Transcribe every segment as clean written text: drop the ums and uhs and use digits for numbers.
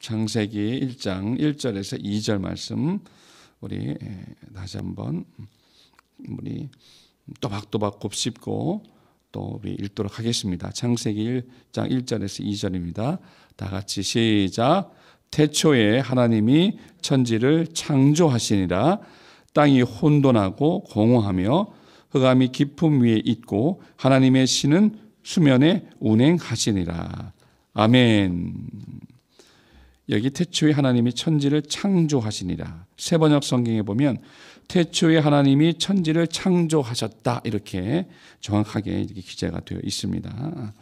창세기 1장 1절에서 2절 말씀 우리 다시 한번 우리 또박또박 곱씹고 또 우리 읽도록 하겠습니다. 창세기 1장 1절에서 2절입니다. 다 같이 시작. 태초에 하나님이 천지를 창조하시니라. 땅이 혼돈하고 공허하며 흑암이 깊음 위에 있고 하나님의 신은 수면에 운행하시니라. 아멘. 여기 태초에 하나님이 천지를 창조하시니라. 세번역 성경에 보면 태초에 하나님이 천지를 창조하셨다 이렇게 정확하게 이렇게 기재가 되어 있습니다.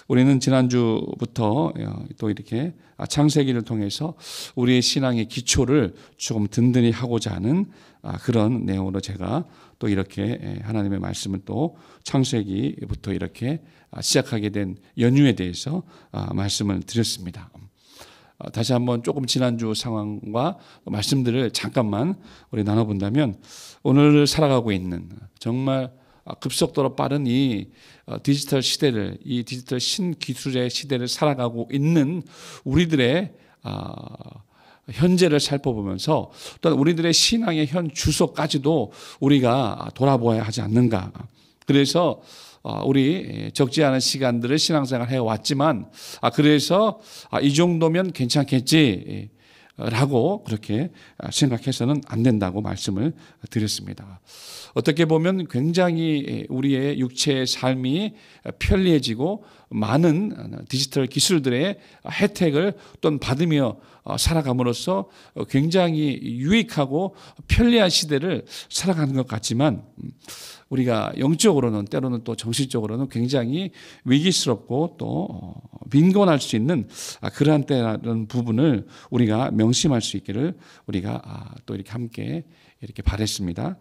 우리는 지난주부터 또 이렇게 창세기를 통해서 우리의 신앙의 기초를 조금 든든히 하고자 하는 그런 내용으로 제가 또 이렇게 하나님의 말씀을 또 창세기부터 이렇게 시작하게 된 연유에 대해서 말씀을 드렸습니다. 다시 한번 조금 지난주 상황과 말씀들을 잠깐만 우리 나눠본다면 오늘 살아가고 있는 정말 급속도로 빠른 이 디지털 시대를, 이 디지털 신기술의 시대를 살아가고 있는 우리들의 현재를 살펴보면서 또한 우리들의 신앙의 현 주소까지도 우리가 돌아보아야 하지 않는가. 그래서 우리 적지 않은 시간들을 신앙생활 해왔지만 그래서 이 정도면 괜찮겠지 라고 그렇게 생각해서는 안 된다고 말씀을 드렸습니다. 어떻게 보면 굉장히 우리의 육체의 삶이 편리해지고 많은 디지털 기술들의 혜택을 또한 받으며 살아감으로써 굉장히 유익하고 편리한 시대를 살아가는 것 같지만 우리가 영적으로는 때로는 또 정신적으로는 굉장히 위기스럽고 또 빈곤할 수 있는 그러한 때라는 부분을 우리가 명심할 수 있기를 우리가 또 이렇게 함께 이렇게 바랬습니다.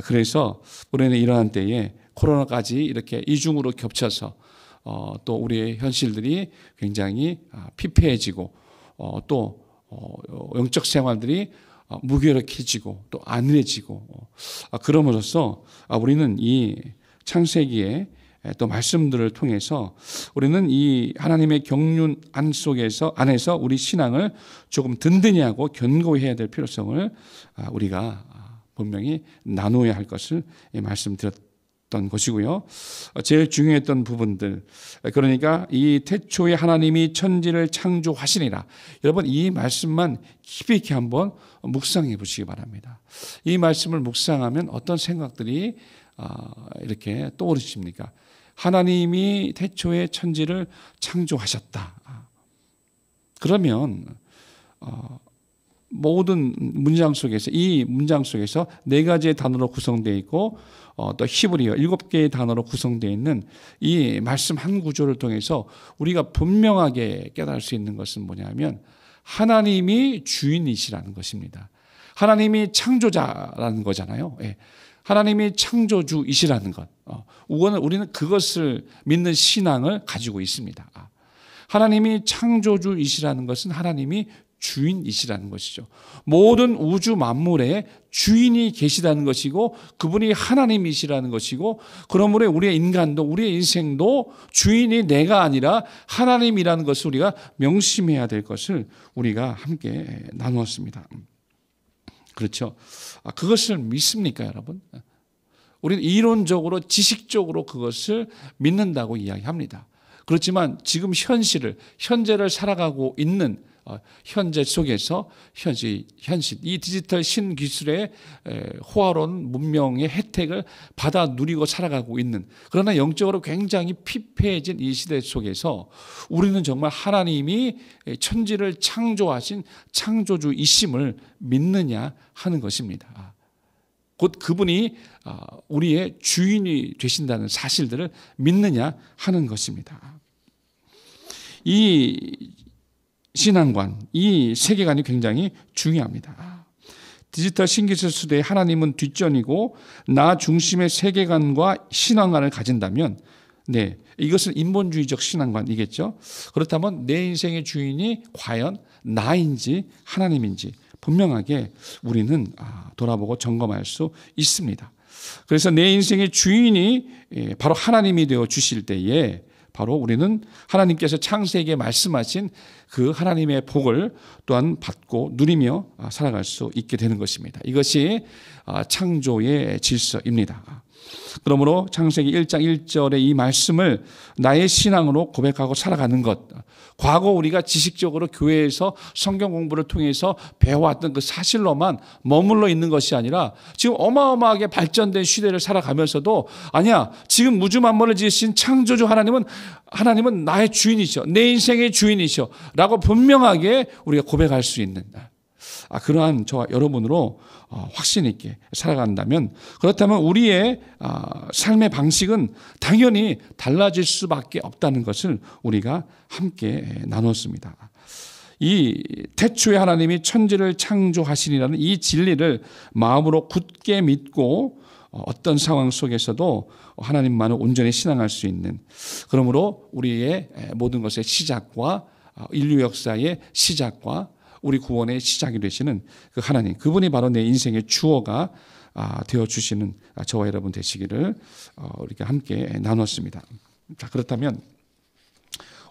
그래서 우리는 이러한 때에 코로나까지 이렇게 이중으로 겹쳐서 또 우리의 현실들이 굉장히 피폐해지고 또 영적 생활들이 무기력해지고 또 안일해지고 그럼으로써 우리는 이 창세기의 또 말씀들을 통해서 우리는 이 하나님의 경륜 안에서 우리 신앙을 조금 든든히 하고 견고해야 될 필요성을 우리가 분명히 나누어야 할 것을 말씀드렸던 것이고요. 제일 중요했던 부분들, 그러니까 이 태초에 하나님이 천지를 창조하시니라. 여러분 이 말씀만 깊이 있게 한번 묵상해 보시기 바랍니다. 이 말씀을 묵상하면 어떤 생각들이 이렇게 떠오르십니까? 하나님이 태초에 천지를 창조하셨다. 그러면 모든 문장 속에서 이 문장 속에서 네 가지의 단어로 구성되어 있고 또 히브리어 7개의 단어로 구성되어 있는 이 말씀 한 구조를 통해서 우리가 분명하게 깨달을 수 있는 것은 뭐냐면 하나님이 주인이시라는 것입니다. 하나님이 창조자라는 거잖아요. 하나님이 창조주이시라는 것. 우리는 그것을 믿는 신앙을 가지고 있습니다. 하나님이 창조주이시라는 것은 하나님이 주인이시라는 것이죠. 모든 우주 만물에 주인이 계시다는 것이고 그분이 하나님이시라는 것이고 그러므로 우리의 인간도 우리의 인생도 주인이 내가 아니라 하나님이라는 것을 우리가 명심해야 될 것을 우리가 함께 나누었습니다. 그렇죠. 그것을 믿습니까, 여러분? 우리는 이론적으로 지식적으로 그것을 믿는다고 이야기합니다. 그렇지만 지금 현재를 살아가고 있는 현재 속에서 현실 이 디지털 신기술의 호화로운 문명의 혜택을 받아 누리고 살아가고 있는 그러나 영적으로 굉장히 피폐해진 이 시대 속에서 우리는 정말 하나님이 천지를 창조하신 창조주이심을 믿느냐 하는 것입니다. 곧 그분이 우리의 주인이 되신다는 사실들을 믿느냐 하는 것입니다. 이 신앙관, 이 세계관이 굉장히 중요합니다. 디지털 신기술 시대에 하나님은 뒷전이고 나 중심의 세계관과 신앙관을 가진다면 이것은 인본주의적 신앙관이겠죠. 그렇다면 내 인생의 주인이 과연 나인지 하나님인지 분명하게 우리는 돌아보고 점검할 수 있습니다. 그래서 내 인생의 주인이 바로 하나님이 되어 주실 때에 바로 우리는 하나님께서 창세기에 말씀하신 그 하나님의 복을 또한 받고 누리며 살아갈 수 있게 되는 것입니다. 이것이 창조의 질서입니다. 그러므로 창세기 1장 1절의 이 말씀을 나의 신앙으로 고백하고 살아가는 것, 과거 우리가 지식적으로 교회에서 성경 공부를 통해서 배워왔던 그 사실로만 머물러 있는 것이 아니라 지금 어마어마하게 발전된 시대를 살아가면서도 아니야, 지금 우주 만물을 지으신 창조주 하나님은 나의 주인이셔, 내 인생의 주인이셔 라고 분명하게 우리가 고백할 수 있는 그러한 저와 여러분으로 확신 있게 살아간다면, 그렇다면 우리의 삶의 방식은 당연히 달라질 수밖에 없다는 것을 우리가 함께 나눴습니다. 이 태초에 하나님이 천지를 창조하시리라는 이 진리를 마음으로 굳게 믿고 어떤 상황 속에서도 하나님만을 온전히 신앙할 수 있는, 그러므로 우리의 모든 것의 시작과 인류 역사의 시작과 우리 구원의 시작이 되시는 그 하나님, 그분이 바로 내 인생의 주어가 되어주시는 저와 여러분 되시기를 우리가 함께 나눴습니다. 자, 그렇다면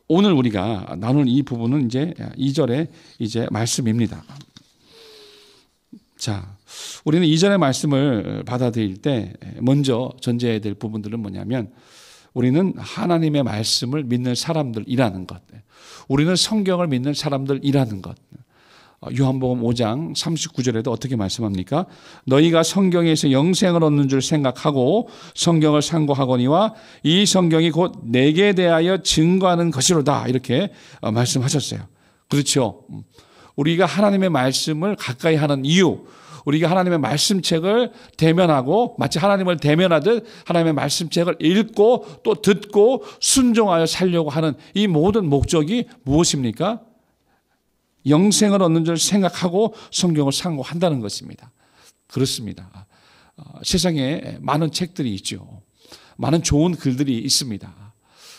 오늘 우리가 나눌 이 부분은 이제 2절의 이제 말씀입니다. 자, 우리는 2절의 말씀을 받아들일 때 먼저 전제해야 될 부분들은 뭐냐면, 우리는 하나님의 말씀을 믿는 사람들이라는 것, 우리는 성경을 믿는 사람들이라는 것. 요한복음 5장 39절에도 어떻게 말씀합니까? 너희가 성경에서 영생을 얻는 줄 생각하고 성경을 상고하거니와 이 성경이 곧 내게 대하여 증거하는 것이로다, 이렇게 말씀하셨어요. 그렇죠. 우리가 하나님의 말씀을 가까이 하는 이유, 우리가 하나님의 말씀책을 대면하고 마치 하나님을 대면하듯 하나님의 말씀책을 읽고 또 듣고 순종하여 살려고 하는 이 모든 목적이 무엇입니까? 영생을 얻는 줄 생각하고 성경을 상고한다는 것입니다. 그렇습니다. 세상에 많은 책들이 있죠. 많은 좋은 글들이 있습니다.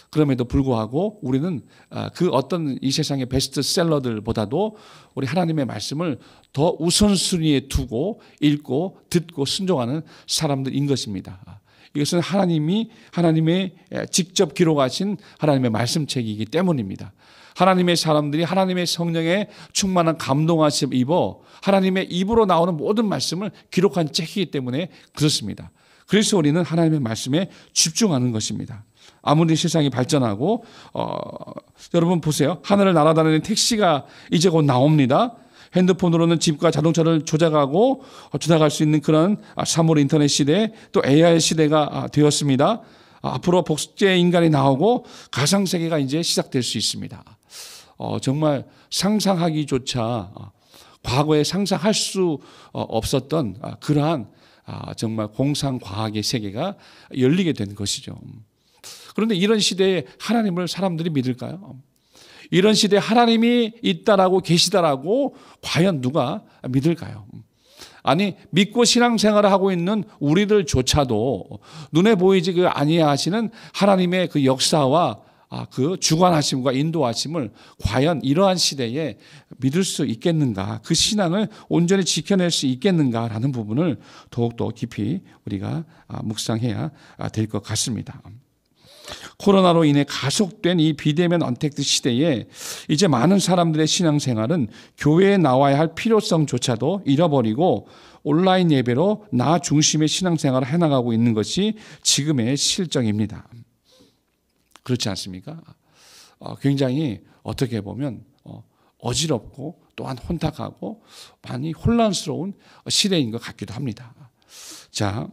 그럼에도 불구하고 우리는 그 어떤 이 세상의 베스트셀러들보다도 우리 하나님의 말씀을 더 우선순위에 두고 읽고 듣고 순종하는 사람들인 것입니다. 이것은 하나님의 직접 기록하신 하나님의 말씀책이기 때문입니다. 하나님의 사람들이 하나님의 성령에 충만한 감동하심을 입어 하나님의 입으로 나오는 모든 말씀을 기록한 책이기 때문에 그렇습니다. 그래서 우리는 하나님의 말씀에 집중하는 것입니다. 아무리 세상이 발전하고 여러분 보세요. 하늘을 날아다니는 택시가 이제 곧 나옵니다. 핸드폰으로는 집과 자동차를 조작하고 조작할 수 있는 그런 3월 인터넷 시대, 또 AI 시대가 되었습니다. 앞으로 복제 인간이 나오고 가상세계가 이제 시작될 수 있습니다. 정말 상상하기조차 과거에 상상할 수 없었던 그러한 정말 공상과학의 세계가 열리게 된 것이죠. 그런데 이런 시대에 하나님을 사람들이 믿을까요? 이런 시대에 하나님이 있다라고 계시다라고 과연 누가 믿을까요? 아니, 믿고 신앙생활을 하고 있는 우리들조차도 눈에 보이지 아니하시는 하나님의 그 역사와 그 주관하심과 인도하심을 과연 이러한 시대에 믿을 수 있겠는가, 그 신앙을 온전히 지켜낼 수 있겠는가라는 부분을 더욱더 깊이 우리가 묵상해야 될 것 같습니다. 코로나로 인해 가속된 이 비대면 언택트 시대에 이제 많은 사람들의 신앙생활은 교회에 나와야 할 필요성조차도 잃어버리고 온라인 예배로 나 중심의 신앙생활을 해나가고 있는 것이 지금의 실정입니다. 그렇지 않습니까? 굉장히 어떻게 보면 어지럽고 또한 혼탁하고 많이 혼란스러운 시대인 것 같기도 합니다. 자,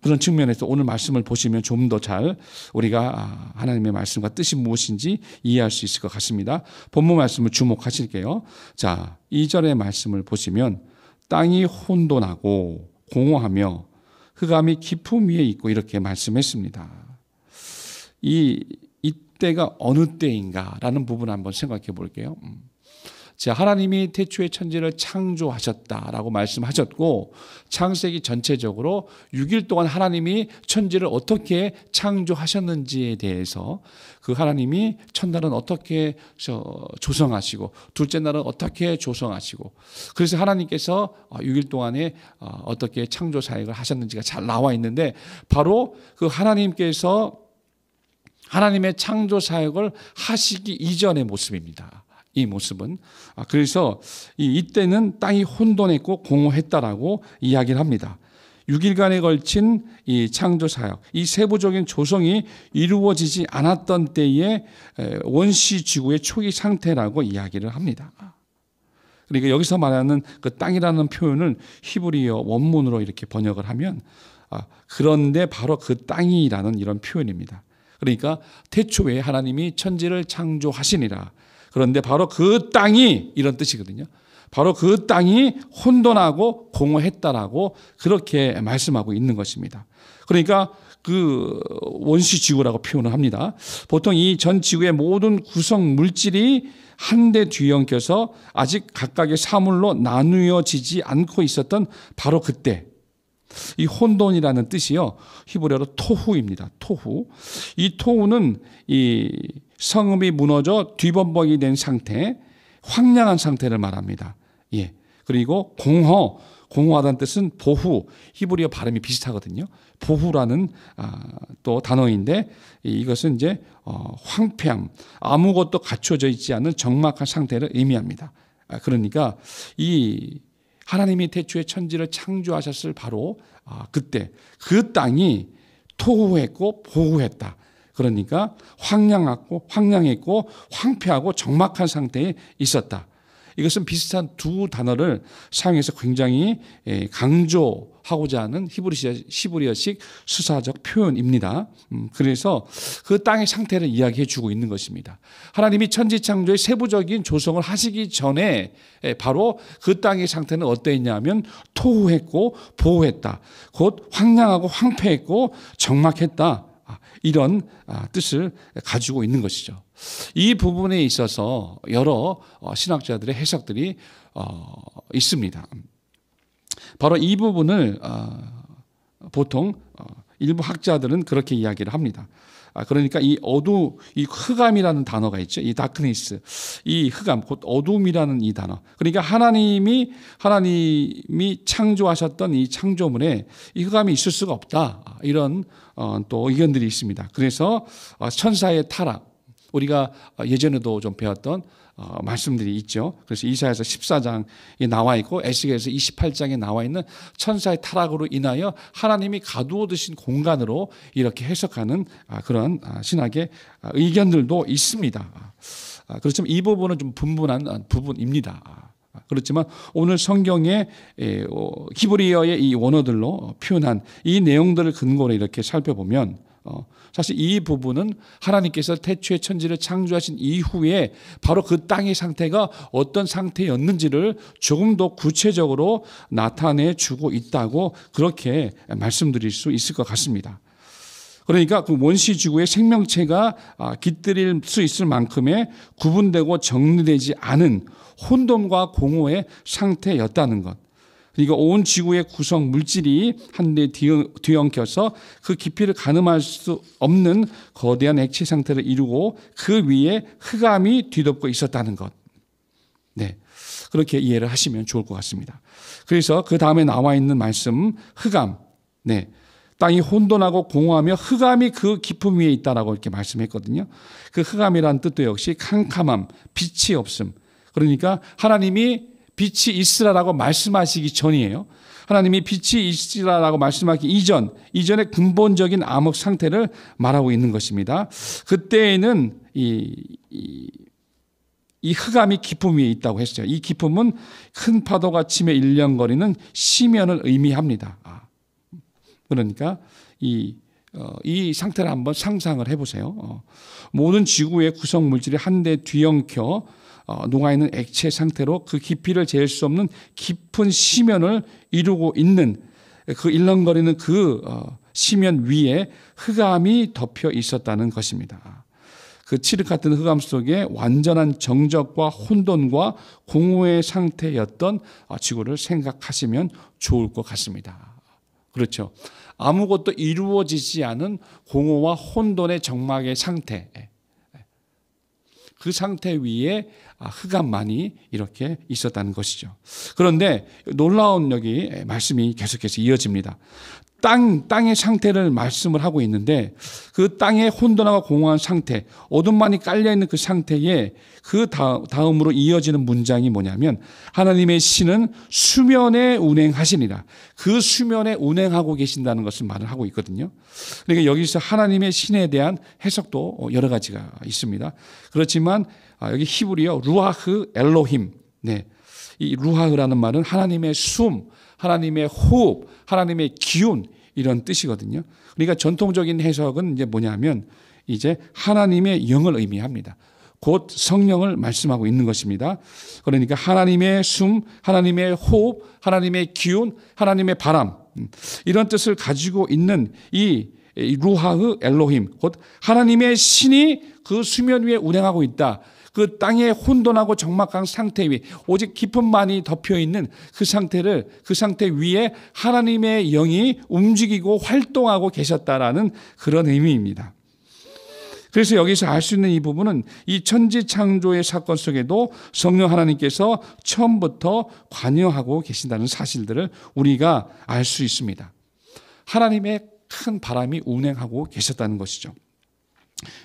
그런 측면에서 오늘 말씀을 보시면 좀 더 잘 우리가 하나님의 말씀과 뜻이 무엇인지 이해할 수 있을 것 같습니다. 본문 말씀을 주목하실게요. 자, 2절의 말씀을 보시면 땅이 혼돈하고 공허하며 흑암이 깊음 위에 있고 이렇게 말씀했습니다. 이때가 어느 때인가라는 부분을 한번 생각해 볼게요. 자, 하나님이 태초에 천지를 창조하셨다라고 말씀하셨고, 창세기 전체적으로 6일 동안 하나님이 천지를 어떻게 창조하셨는지에 대해서, 그 하나님이 첫날은 어떻게 조성하시고 둘째 날은 어떻게 조성하시고, 그래서 하나님께서 6일 동안에 어떻게 창조 사역을 하셨는지가 잘 나와 있는데, 바로 그 하나님께서 하나님의 창조 사역을 하시기 이전의 모습입니다. 이 모습은. 그래서 이때는 땅이 혼돈했고 공허했다라고 이야기를 합니다. 6일간에 걸친 이 창조 사역, 이 세부적인 조성이 이루어지지 않았던 때의 원시 지구의 초기 상태라고 이야기를 합니다. 그러니까 여기서 말하는 그 땅이라는 표현을 히브리어 원문으로 이렇게 번역을 하면 그런데 바로 그 땅이라는 이런 표현입니다. 그러니까 태초에 하나님이 천지를 창조하시니라. 그런데 바로 그 땅이 이런 뜻이거든요. 바로 그 땅이 혼돈하고 공허했다라고 그렇게 말씀하고 있는 것입니다. 그러니까 그 원시 지구라고 표현을 합니다. 보통 이 전 지구의 모든 구성 물질이 한데 뒤엉켜서 아직 각각의 사물로 나누어지지 않고 있었던 바로 그때, 이 혼돈이라는 뜻이요, 히브리어로 토후입니다. 토후. 이 토후는 이 성읍이 무너져 뒤범벅이 된 상태, 황량한 상태를 말합니다. 예. 그리고 공허하다는 뜻은 보후, 히브리어 발음이 비슷하거든요. 보후라는 또 단어인데 이것은 이제 황폐함, 아무것도 갖춰져 있지 않은 적막한 상태를 의미합니다. 그러니까 이 하나님이 태초에 천지를 창조하셨을 바로 그때 그 땅이 토후했고 보후했다. 그러니까 황량했고 황폐하고 적막한 상태에 있었다. 이것은 비슷한 두 단어를 사용해서 굉장히 강조하고자 하는 히브리어식 수사적 표현입니다. 그래서 그 땅의 상태를 이야기해 주고 있는 것입니다. 하나님이 천지 창조의 세부적인 조성을 하시기 전에 바로 그 땅의 상태는 어떠했냐면 토후했고 보호했다. 곧 황량하고 황폐했고 적막했다. 이런 뜻을 가지고 있는 것이죠. 이 부분에 있어서 여러 신학자들의 해석들이 있습니다. 바로 이 부분을 보통 일부 학자들은 그렇게 이야기를 합니다. 그러니까 이 흑암이라는 단어가 있죠. 이 다크니스, 이 흑암, 곧 어둠이라는 이 단어. 그러니까 하나님이 창조하셨던 이 창조물에 이 흑암이 있을 수가 없다. 이런 또 의견들이 있습니다. 그래서 천사의 타락, 우리가 예전에도 좀 배웠던 말씀들이 있죠. 그래서 이사야서 14장에 나와 있고 에스겔서 28장에 나와 있는 천사의 타락으로 인하여 하나님이 가두어 두신 공간으로 이렇게 해석하는 그런 신학의 의견들도 있습니다. 그렇지만 이 부분은 좀 분분한 부분입니다. 그렇지만 오늘 성경의 히브리어의 이 원어들로 표현한 이 내용들을 근거로 이렇게 살펴보면 사실 이 부분은 하나님께서 태초에 천지를 창조하신 이후에 바로 그 땅의 상태가 어떤 상태였는지를 조금 더 구체적으로 나타내 주고 있다고 그렇게 말씀드릴 수 있을 것 같습니다. 그러니까 그 원시지구의 생명체가 깃들일 수 있을 만큼의 구분되고 정리되지 않은 혼돈과 공허의 상태였다는 것. 그러니까 온 지구의 구성 물질이 한데 뒤엉켜서 그 깊이를 가늠할 수 없는 거대한 액체 상태를 이루고 그 위에 흑암이 뒤덮고 있었다는 것. 네, 그렇게 이해를 하시면 좋을 것 같습니다. 그래서 그 다음에 나와 있는 말씀, 흑암. 네, 땅이 혼돈하고 공허하며 흑암이 그 깊음 위에 있다라고 이렇게 말씀했거든요. 그 흑암이라는 뜻도 역시 캄캄함, 빛이 없음. 그러니까 하나님이 빛이 있으라라고 말씀하시기 전이에요. 하나님이 빛이 있으라라고 말씀하기 이전의 근본적인 암흑 상태를 말하고 있는 것입니다. 그때에는 이 흑암이 깊음 위에 있다고 했어요. 이 깊음은 큰 파도가 치며 일렁거리는 시면을 의미합니다. 그러니까 이 상태를 한번 상상을 해보세요. 모든 지구의 구성 물질이 한데 뒤엉켜 녹아있는 액체 상태로 그 깊이를 재일 수 없는 깊은 시면을 이루고 있는 그 일렁거리는 그 시면 위에 흑암이 덮여 있었다는 것입니다. 그 칠흑 같은 흑암 속에 완전한 정적과 혼돈과 공허의 상태였던 지구를 생각하시면 좋을 것 같습니다. 그렇죠. 아무것도 이루어지지 않은 공허와 혼돈의 정막의 상태. 그 상태 위에 흑암만이 이렇게 있었다는 것이죠. 그런데 놀라운 여기 말씀이 계속해서 이어집니다. 땅의 상태를 말씀을 하고 있는데 그 땅의 혼돈하고 공허한 상태, 어둠만이 깔려있는 그 상태에 그 다음으로 이어지는 문장이 뭐냐면 하나님의 신은 수면에 운행하시니라. 그 수면에 운행하고 계신다는 것을 말을 하고 있거든요. 그러니까 여기서 하나님의 신에 대한 해석도 여러 가지가 있습니다. 그렇지만 여기 히브리어 루아흐 엘로힘, 네, 이 루아흐라는 말은 하나님의 숨, 하나님의 호흡, 하나님의 기운 이런 뜻이거든요. 그러니까 전통적인 해석은 이제 뭐냐면 이제 하나님의 영을 의미합니다. 곧 성령을 말씀하고 있는 것입니다. 그러니까 하나님의 숨, 하나님의 호흡, 하나님의 기운, 하나님의 바람 이런 뜻을 가지고 있는 이 루하흐 엘로힘 곧 하나님의 신이 그 수면 위에 운행하고 있다. 그 땅의 혼돈하고 적막한 상태 위 오직 깊음만이 덮여있는 그 상태 위에 하나님의 영이 움직이고 활동하고 계셨다라는 그런 의미입니다. 그래서 여기서 알 수 있는 이 부분은 이 천지창조의 사건 속에도 성령 하나님께서 처음부터 관여하고 계신다는 사실들을 우리가 알 수 있습니다. 하나님의 큰 바람이 운행하고 계셨다는 것이죠.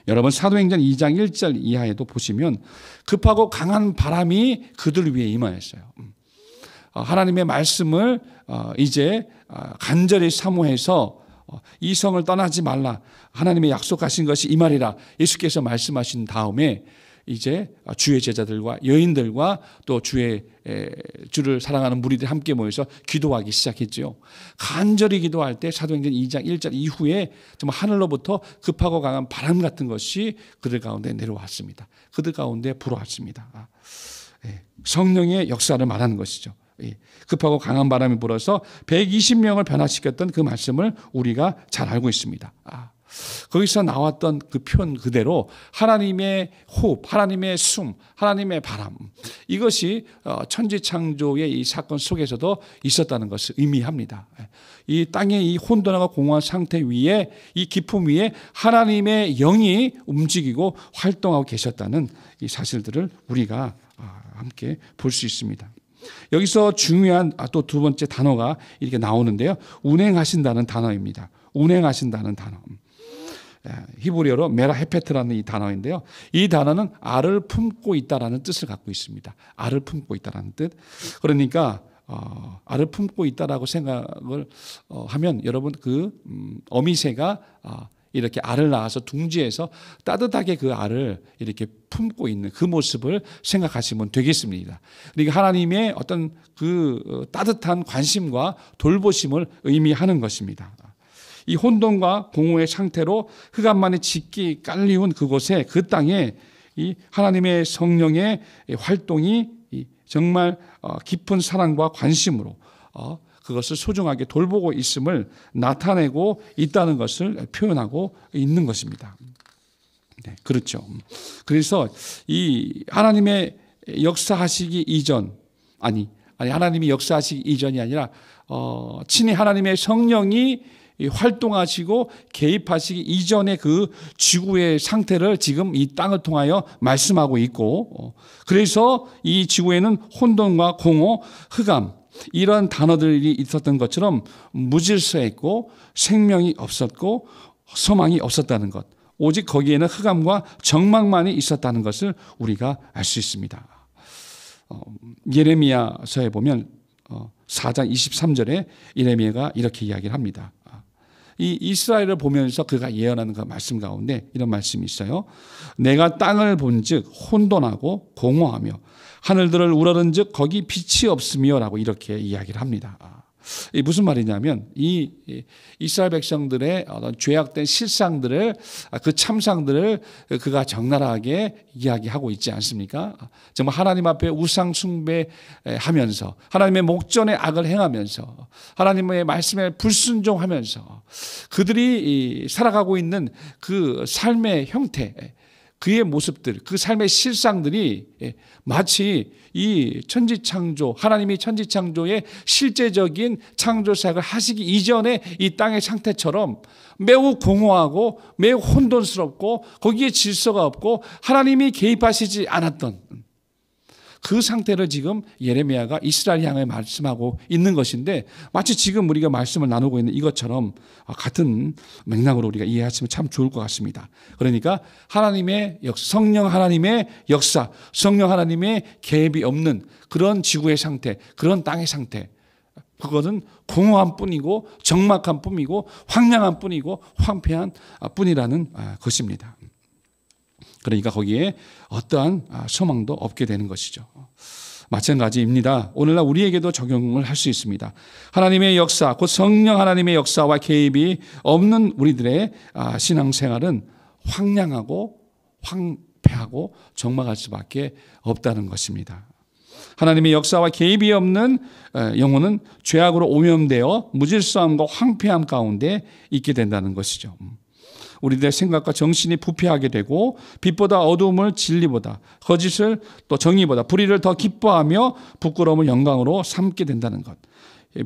여러분 사도행전 2장 1절 이하에도 보시면 급하고 강한 바람이 그들 위에 임하였어요. 하나님의 말씀을 이제 간절히 사모해서 이 성을 떠나지 말라. 하나님의 약속하신 것이 이 말이라. 예수께서 말씀하신 다음에 이제 주의 제자들과 여인들과 또 주를 사랑하는 무리들이 함께 모여서 기도하기 시작했죠. 간절히 기도할 때 사도행전 2장 1절 이후에 정말 하늘로부터 급하고 강한 바람 같은 것이 그들 가운데 내려왔습니다. 그들 가운데 불어왔습니다. 성령의 역사를 말하는 것이죠. 급하고 강한 바람이 불어서 120명을 변화시켰던 그 말씀을 우리가 잘 알고 있습니다. 거기서 나왔던 그 표현 그대로 하나님의 호흡, 하나님의 숨, 하나님의 바람 이것이 천지창조의 이 사건 속에서도 있었다는 것을 의미합니다. 이 땅의 이 혼돈하고 공허한 상태 위에 이 깊음 위에 하나님의 영이 움직이고 활동하고 계셨다는 이 사실들을 우리가 함께 볼 수 있습니다. 여기서 중요한 또 두 번째 단어가 이렇게 나오는데요. 운행하신다는 단어입니다. 운행하신다는 단어. 히브리어로 메라헤페트라는 이 단어인데요. 이 단어는 알을 품고 있다라는 뜻을 갖고 있습니다. 알을 품고 있다라는 뜻. 그러니까 알을 품고 있다라고 생각을 하면 여러분 그 어미새가 이렇게 알을 낳아서 둥지에서 따뜻하게 그 알을 이렇게 품고 있는 그 모습을 생각하시면 되겠습니다. 그러니까 하나님의 어떤 그 따뜻한 관심과 돌보심을 의미하는 것입니다. 이 혼돈과 공허의 상태로 흑암만이 짙게 깔리운 그곳에 그 땅에 이 하나님의 성령의 활동이 정말 깊은 사랑과 관심으로 그것을 소중하게 돌보고 있음을 나타내고 있다는 것을 표현하고 있는 것입니다. 네, 그렇죠. 그래서 이 하나님의 역사하시기 이전 아니 하나님이 역사하시기 이전이 아니라 친히 하나님의 성령이 활동하시고 개입하시기 이전의 그 지구의 상태를 지금 이 땅을 통하여 말씀하고 있고 그래서 이 지구에는 혼돈과 공허, 흑암 이런 단어들이 있었던 것처럼 무질서했고 생명이 없었고 소망이 없었다는 것 오직 거기에는 흑암과 적막만이 있었다는 것을 우리가 알 수 있습니다. 예레미야서에 보면 4장 23절에 예레미야가 이렇게 이야기를 합니다. 이 이스라엘을 보면서 그가 예언하는 그 말씀 가운데 이런 말씀이 있어요. 내가 땅을 본즉 혼돈하고 공허하며 하늘들을 우러른즉 거기 빛이 없으며라고 이렇게 이야기를 합니다. 이 무슨 말이냐면 이 이스라엘 백성들의 어떤 죄악된 실상들을 그 참상들을 그가 적나라하게 이야기하고 있지 않습니까? 정말 하나님 앞에 우상 숭배하면서 하나님의 목전에 악을 행하면서 하나님의 말씀에 불순종하면서 그들이 살아가고 있는 그 삶의 형태 그의 모습들, 그 삶의 실상들이 마치 이 천지창조, 하나님이 천지창조의 실제적인 창조사역을 하시기 이전에 이 땅의 상태처럼 매우 공허하고 매우 혼돈스럽고 거기에 질서가 없고 하나님이 개입하시지 않았던 그 상태를 지금 예레미야가 이스라엘 향해 말씀하고 있는 것인데, 마치 지금 우리가 말씀을 나누고 있는 이것처럼 같은 맥락으로 우리가 이해하시면 참 좋을 것 같습니다. 그러니까 하나님의 성령 하나님의 역사, 성령 하나님의 개입이 없는 그런 지구의 상태, 그런 땅의 상태, 그것은 공허한 뿐이고 적막한 뿐이고 황량한 뿐이고 황폐한 뿐이라는 것입니다. 그러니까 거기에 어떠한 소망도 없게 되는 것이죠. 마찬가지입니다. 오늘날 우리에게도 적용을 할 수 있습니다. 하나님의 역사, 곧 성령 하나님의 역사와 개입이 없는 우리들의 신앙생활은 황량하고 황폐하고 적막할 수밖에 없다는 것입니다. 하나님의 역사와 개입이 없는 영혼은 죄악으로 오염되어 무질서함과 황폐함 가운데 있게 된다는 것이죠. 우리들의 생각과 정신이 부패하게 되고 빛보다 어두움을 진리보다, 거짓을 또 정의보다, 불의를 더 기뻐하며 부끄러움을 영광으로 삼게 된다는 것.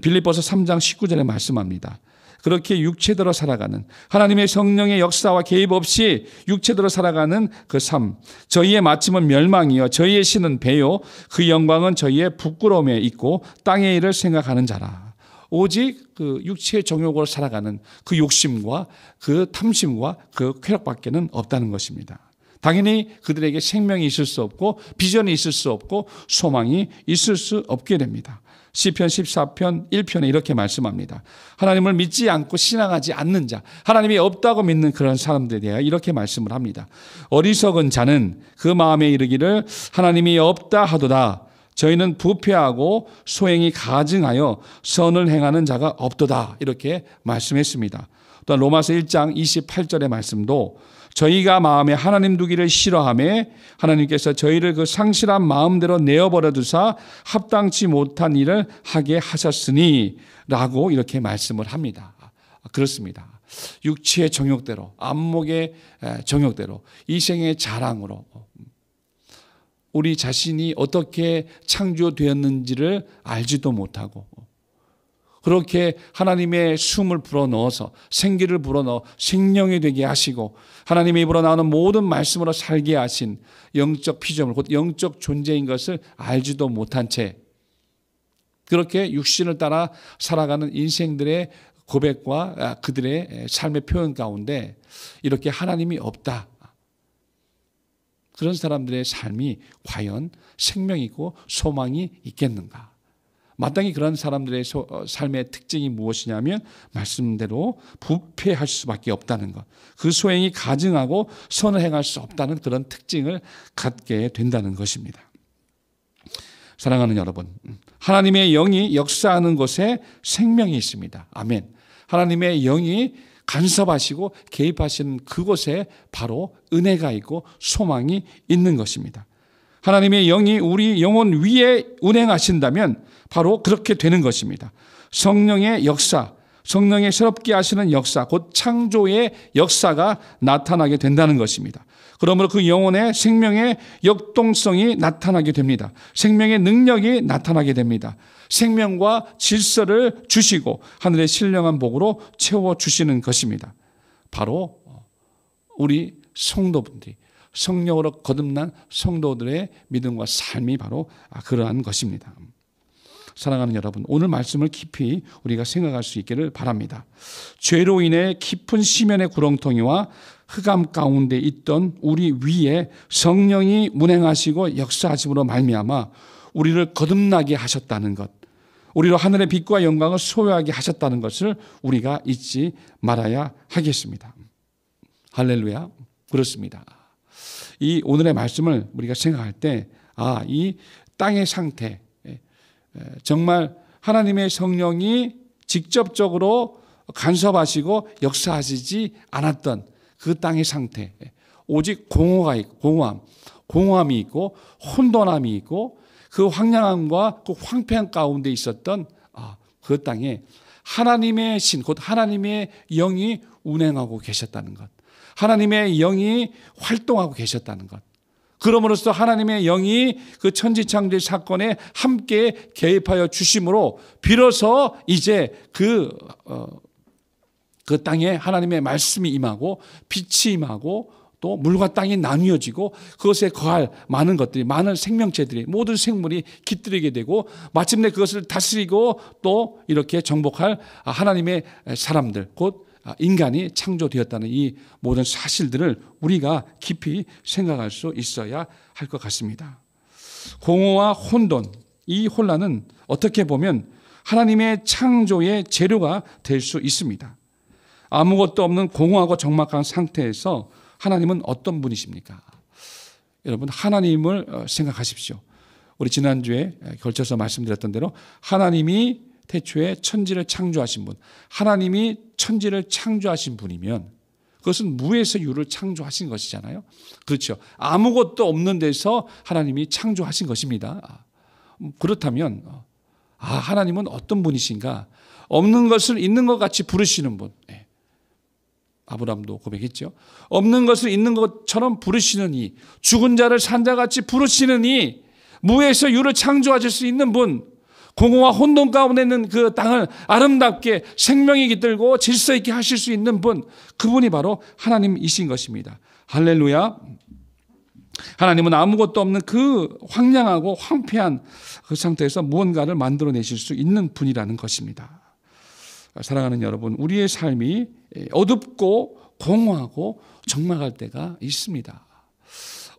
빌립보서 3장 19절에 말씀합니다. 그렇게 육체대로 살아가는, 하나님의 성령의 역사와 개입 없이 육체대로 살아가는 그 삶, 저희의 마침은 멸망이요 저희의 신은 배요 그 영광은 저희의 부끄러움에 있고 땅의 일을 생각하는 자라. 오직 그 육체의 정욕으로 살아가는 그 욕심과 그 탐심과 그 쾌락밖에는 없다는 것입니다. 당연히 그들에게 생명이 있을 수 없고 비전이 있을 수 없고 소망이 있을 수 없게 됩니다. 시편 14편 1편에 이렇게 말씀합니다. 하나님을 믿지 않고 신앙하지 않는 자, 하나님이 없다고 믿는 그런 사람들에 대하여 이렇게 말씀을 합니다. 어리석은 자는 그 마음에 이르기를 하나님이 없다 하도다. 저희는 부패하고 소행이 가증하여 선을 행하는 자가 없도다. 이렇게 말씀했습니다. 또한 로마서 1장 28절의 말씀도 저희가 마음에 하나님 두기를 싫어하며 하나님께서 저희를 그 상실한 마음대로 내어버려 두사 합당치 못한 일을 하게 하셨으니 라고 이렇게 말씀을 합니다. 그렇습니다. 육체의 정욕대로, 안목의 정욕대로, 이생의 자랑으로 우리 자신이 어떻게 창조되었는지를 알지도 못하고 그렇게 하나님의 숨을 불어넣어서 생기를 불어넣어 생명이 되게 하시고 하나님의 입으로 나오는 모든 말씀으로 살게 하신 영적 피조물, 곧 영적 존재인 것을 알지도 못한 채 그렇게 육신을 따라 살아가는 인생들의 고백과 그들의 삶의 표현 가운데 이렇게 하나님이 없다. 그런 사람들의 삶이 과연 생명이고 소망이 있겠는가? 마땅히 그런 사람들의 삶의 특징이 무엇이냐면 말씀대로 부패할 수밖에 없다는 것. 그 소행이 가증하고 선을 행할 수 없다는 그런 특징을 갖게 된다는 것입니다. 사랑하는 여러분, 하나님의 영이 역사하는 곳에 생명이 있습니다. 아멘. 하나님의 영이 간섭하시고 개입하시는 그곳에 바로 은혜가 있고 소망이 있는 것입니다. 하나님의 영이 우리 영혼 위에 운행하신다면 바로 그렇게 되는 것입니다. 성령의 역사, 성령의 새롭게 하시는 역사, 곧 창조의 역사가 나타나게 된다는 것입니다. 그러므로 그 영혼의 생명의 역동성이 나타나게 됩니다. 생명의 능력이 나타나게 됩니다. 생명과 질서를 주시고 하늘의 신령한 복으로 채워주시는 것입니다. 바로 우리 성도분들이 성령으로 거듭난 성도들의 믿음과 삶이 바로 그러한 것입니다. 사랑하는 여러분, 오늘 말씀을 깊이 우리가 생각할 수 있기를 바랍니다. 죄로 인해 깊은 시면의 구렁텅이와 흑암 가운데 있던 우리 위에 성령이 운행하시고 역사하심으로 말미암아 우리를 거듭나게 하셨다는 것, 우리로 하늘의 빛과 영광을 소유하게 하셨다는 것을 우리가 잊지 말아야 하겠습니다. 할렐루야. 그렇습니다. 이 오늘의 말씀을 우리가 생각할 때, 이 땅의 상태, 정말 하나님의 성령이 직접적으로 간섭하시고 역사하시지 않았던 그 땅의 상태, 오직 공허함이 있고 혼돈함이 있고 그 황량함과 그 황폐한 가운데 있었던 그 땅에 하나님의 신, 곧 하나님의 영이 운행하고 계셨다는 것, 하나님의 영이 활동하고 계셨다는 것, 그러므로써 하나님의 영이 그 천지창조의 사건에 함께 개입하여 주심으로 비로소 이제 그 땅에 하나님의 말씀이 임하고 빛이 임하고 또 물과 땅이 나뉘어지고 그것에 거할 많은 것들이, 많은 생명체들이, 모든 생물이 깃들이게 되고 마침내 그것을 다스리고 또 이렇게 정복할 하나님의 사람들, 곧 인간이 창조되었다는 이 모든 사실들을 우리가 깊이 생각할 수 있어야 할 것 같습니다. 공허와 혼돈, 이 혼란은 어떻게 보면 하나님의 창조의 재료가 될 수 있습니다. 아무것도 없는 공허하고 적막한 상태에서 하나님은 어떤 분이십니까? 여러분, 하나님을 생각하십시오. 우리 지난주에 걸쳐서 말씀드렸던 대로 하나님이 태초에 천지를 창조하신 분, 하나님이 천지를 창조하신 분이면 그것은 무에서 유를 창조하신 것이잖아요. 그렇죠. 아무것도 없는 데서 하나님이 창조하신 것입니다. 그렇다면 하나님은 어떤 분이신가? 없는 것을 있는 것 같이 부르시는 분. 아브라함도 고백했죠. 없는 것을 있는 것처럼 부르시는 이, 죽은 자를 산자같이 부르시는 이, 무에서 유를 창조하실 수 있는 분, 공허와 혼돈 가운데 있는 그 땅을 아름답게 생명이 깃들고 질서 있게 하실 수 있는 분, 그분이 바로 하나님이신 것입니다. 할렐루야. 하나님은 아무것도 없는 그 황량하고 황폐한 그 상태에서 무언가를 만들어내실 수 있는 분이라는 것입니다. 사랑하는 여러분, 우리의 삶이 어둡고 공허하고 적막할 때가 있습니다.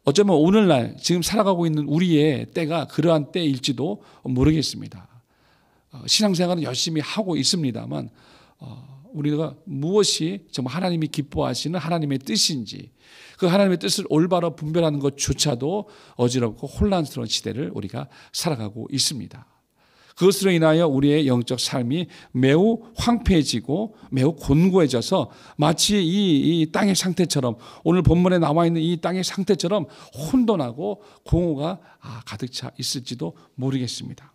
어쩌면 오늘날 지금 살아가고 있는 우리의 때가 그러한 때일지도 모르겠습니다. 신앙생활은 열심히 하고 있습니다만 우리가 무엇이 정말 하나님이 기뻐하시는 하나님의 뜻인지, 그 하나님의 뜻을 올바로 분별하는 것조차도 어지럽고 혼란스러운 시대를 우리가 살아가고 있습니다. 그것으로 인하여 우리의 영적 삶이 매우 황폐해지고 매우 곤고해져서 마치 이 땅의 상태처럼, 오늘 본문에 나와 있는 이 땅의 상태처럼 혼돈하고 공허가 가득 차 있을지도 모르겠습니다.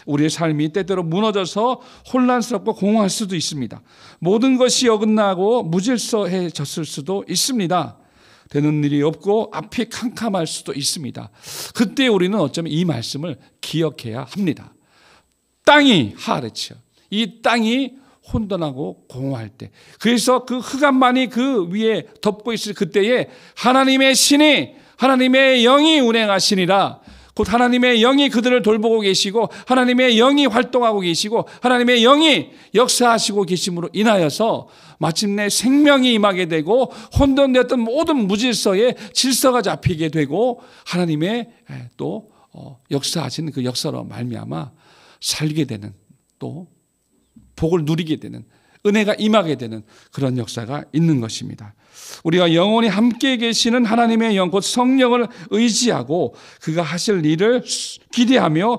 우리의 삶이 때때로 무너져서 혼란스럽고 공허할 수도 있습니다. 모든 것이 어긋나고 무질서해졌을 수도 있습니다. 되는 일이 없고 앞이 캄캄할 수도 있습니다. 그때 우리는 어쩌면 이 말씀을 기억해야 합니다. 땅이 하르쳐, 이 땅이 혼돈하고 공허할 때, 그래서 그 흑암만이 그 위에 덮고 있을 그때에 하나님의 신이, 하나님의 영이 운행하시니라. 곧 하나님의 영이 그들을 돌보고 계시고 하나님의 영이 활동하고 계시고 하나님의 영이 역사하시고 계심으로 인하여서 마침내 생명이 임하게 되고 혼돈되었던 모든 무질서에 질서가 잡히게 되고 하나님의 또 역사하시는 그 역사로 말미암아 살게 되는, 또 복을 누리게 되는, 은혜가 임하게 되는 그런 역사가 있는 것입니다. 우리가 영원히 함께 계시는 하나님의 영, 곧 성령을 의지하고 그가 하실 일을 기대하며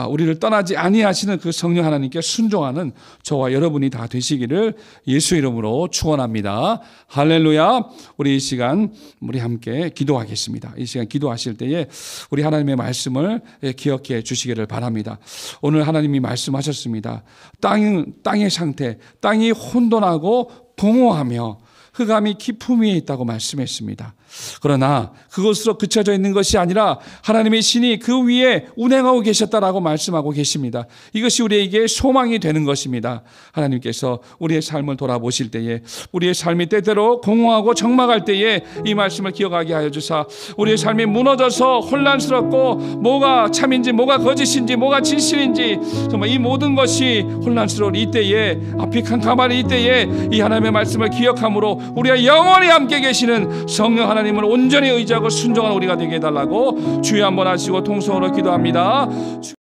우리를 떠나지 아니하시는 그 성령 하나님께 순종하는 저와 여러분이 다 되시기를 예수 이름으로 축원합니다. 할렐루야. 우리 이 시간 우리 함께 기도하겠습니다. 이 시간 기도하실 때에 우리 하나님의 말씀을 기억해 주시기를 바랍니다. 오늘 하나님이 말씀하셨습니다. 땅의 상태, 땅이 혼돈하고 공허하며 흑암이 깊음 위에 있다고 말씀했습니다. 그러나 그것으로 그쳐져 있는 것이 아니라 하나님의 신이 그 위에 운행하고 계셨다라고 말씀하고 계십니다. 이것이 우리에게 소망이 되는 것입니다. 하나님께서 우리의 삶을 돌아보실 때에, 우리의 삶이 때때로 공허하고 적막할 때에 이 말씀을 기억하게 하여 주사, 우리의 삶이 무너져서 혼란스럽고 뭐가 참인지 뭐가 거짓인지 뭐가 진실인지 정말 이 모든 것이 혼란스러운 이때에, 앞이 캄캄한 이때에 이 하나님의 말씀을 기억함으로 우리가 영원히 함께 계시는 성령 하나님을 온전히 의지하고 순종하는 우리가 되게 해달라고 주여 한번 하시고 통성으로 기도합니다.